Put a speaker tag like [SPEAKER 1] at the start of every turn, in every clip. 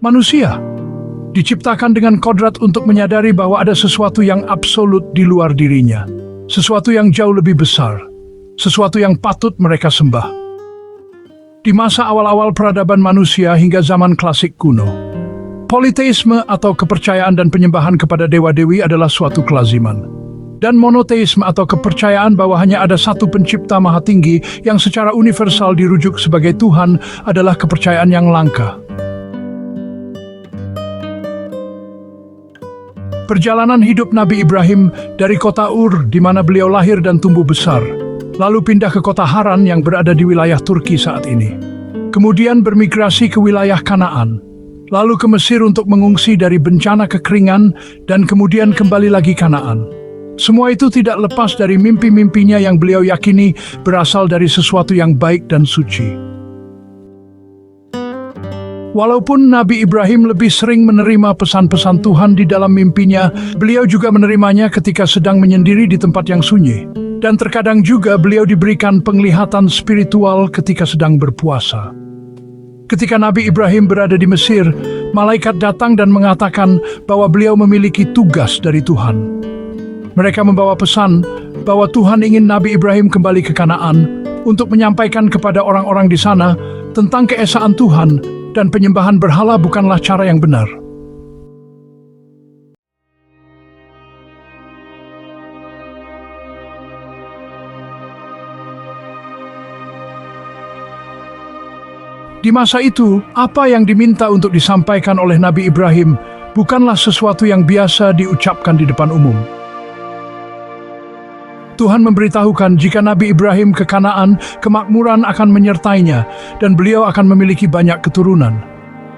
[SPEAKER 1] Manusia diciptakan dengan kodrat untuk menyadari bahwa ada sesuatu yang absolut di luar dirinya, sesuatu yang jauh lebih besar, sesuatu yang patut mereka sembah. Di masa awal-awal peradaban manusia hingga zaman klasik kuno, politeisme atau kepercayaan dan penyembahan kepada dewa-dewi adalah suatu kelaziman. Dan monoteisme atau kepercayaan bahwa hanya ada satu pencipta maha tinggi yang secara universal dirujuk sebagai Tuhan adalah kepercayaan yang langka. Perjalanan hidup Nabi Ibrahim dari kota Ur di mana beliau lahir dan tumbuh besar, lalu pindah ke kota Haran yang berada di wilayah Turki saat ini. Kemudian bermigrasi ke wilayah Kanaan, lalu ke Mesir untuk mengungsi dari bencana kekeringan dan kemudian kembali lagi Kanaan. Semua itu tidak lepas dari mimpi-mimpinya yang beliau yakini berasal dari sesuatu yang baik dan suci. Walaupun Nabi Ibrahim lebih sering menerima pesan-pesan Tuhan di dalam mimpinya, beliau juga menerimanya ketika sedang menyendiri di tempat yang sunyi. Dan terkadang juga beliau diberikan penglihatan spiritual ketika sedang berpuasa. Ketika Nabi Ibrahim berada di Mesir, malaikat datang dan mengatakan bahwa beliau memiliki tugas dari Tuhan. Mereka membawa pesan bahwa Tuhan ingin Nabi Ibrahim kembali ke Kanaan untuk menyampaikan kepada orang-orang di sana tentang keesaan Tuhan dan penyembahan berhala bukanlah cara yang benar. Di masa itu, apa yang diminta untuk disampaikan oleh Nabi Ibrahim bukanlah sesuatu yang biasa diucapkan di depan umum. Tuhan memberitahukan jika Nabi Ibrahim ke Kanaan, kemakmuran akan menyertainya dan beliau akan memiliki banyak keturunan.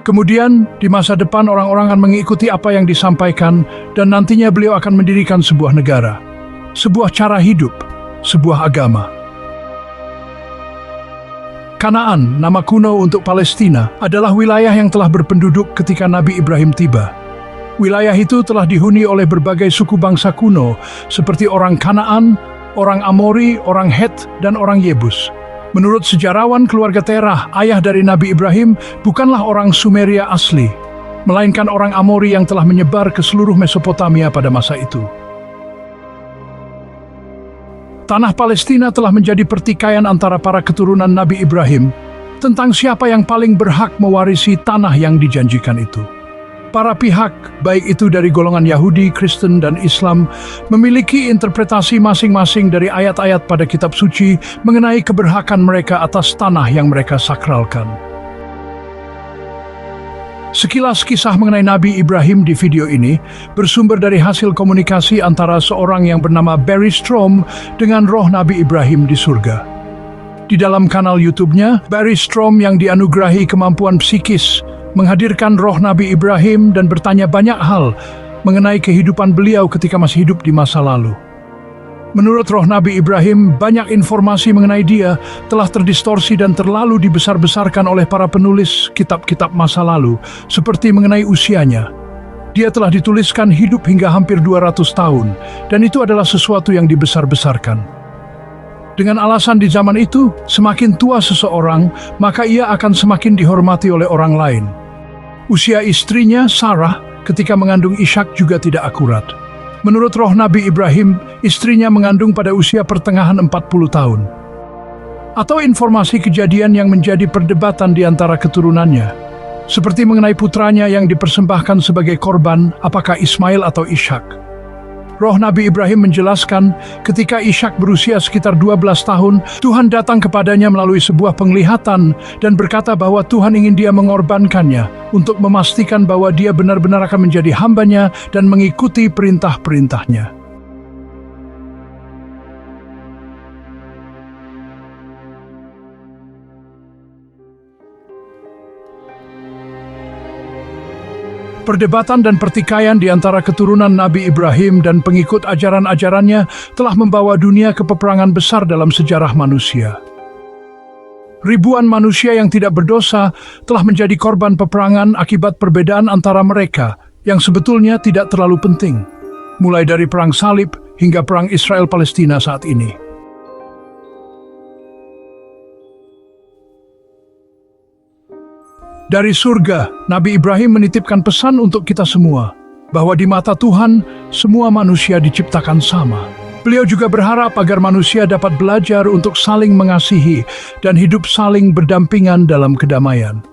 [SPEAKER 1] Kemudian, di masa depan orang-orang akan mengikuti apa yang disampaikan dan nantinya beliau akan mendirikan sebuah negara, sebuah cara hidup, sebuah agama. Kanaan, nama kuno untuk Palestina, adalah wilayah yang telah berpenduduk ketika Nabi Ibrahim tiba. Wilayah itu telah dihuni oleh berbagai suku bangsa kuno, seperti orang Kanaan, orang Amori, orang Het, dan orang Yebus. Menurut sejarawan keluarga Terah, ayah dari Nabi Ibrahim, bukanlah orang Sumeria asli, melainkan orang Amori yang telah menyebar ke seluruh Mesopotamia pada masa itu. Tanah Palestina telah menjadi pertikaian antara para keturunan Nabi Ibrahim tentang siapa yang paling berhak mewarisi tanah yang dijanjikan itu. Para pihak, baik itu dari golongan Yahudi, Kristen, dan Islam, memiliki interpretasi masing-masing dari ayat-ayat pada kitab suci mengenai keberhakan mereka atas tanah yang mereka sakralkan. Sekilas kisah mengenai Nabi Ibrahim di video ini bersumber dari hasil komunikasi antara seorang yang bernama Barry Strom dengan roh Nabi Ibrahim di surga. Di dalam kanal YouTube-nya, Barry Strom yang dianugerahi kemampuan psikis menghadirkan roh Nabi Ibrahim dan bertanya banyak hal mengenai kehidupan beliau ketika masih hidup di masa lalu. Menurut roh Nabi Ibrahim, banyak informasi mengenai dia telah terdistorsi dan terlalu dibesar-besarkan oleh para penulis kitab-kitab masa lalu, seperti mengenai usianya. Dia telah dituliskan hidup hingga hampir 200 tahun, dan itu adalah sesuatu yang dibesar-besarkan. Dengan alasan di zaman itu, semakin tua seseorang, maka ia akan semakin dihormati oleh orang lain. Usia istrinya, Sarah, ketika mengandung Ishak juga tidak akurat. Menurut roh Nabi Ibrahim, istrinya mengandung pada usia pertengahan 40 tahun. Atau informasi kejadian yang menjadi perdebatan di antara keturunannya, seperti mengenai putranya yang dipersembahkan sebagai korban, apakah Ismail atau Ishak. Roh Nabi Ibrahim menjelaskan ketika Ishak berusia sekitar 12 tahun, Tuhan datang kepadanya melalui sebuah penglihatan dan berkata bahwa Tuhan ingin dia mengorbankannya untuk memastikan bahwa dia benar-benar akan menjadi hambanya dan mengikuti perintah-perintahnya. Perdebatan dan pertikaian di antara keturunan Nabi Ibrahim dan pengikut ajaran-ajarannya telah membawa dunia ke peperangan besar dalam sejarah manusia. Ribuan manusia yang tidak berdosa telah menjadi korban peperangan akibat perbedaan antara mereka yang sebetulnya tidak terlalu penting, mulai dari perang salib hingga perang Israel-Palestina saat ini. Dari surga, Nabi Ibrahim menitipkan pesan untuk kita semua, bahwa di mata Tuhan, semua manusia diciptakan sama. Beliau juga berharap agar manusia dapat belajar untuk saling mengasihi dan hidup saling berdampingan dalam kedamaian.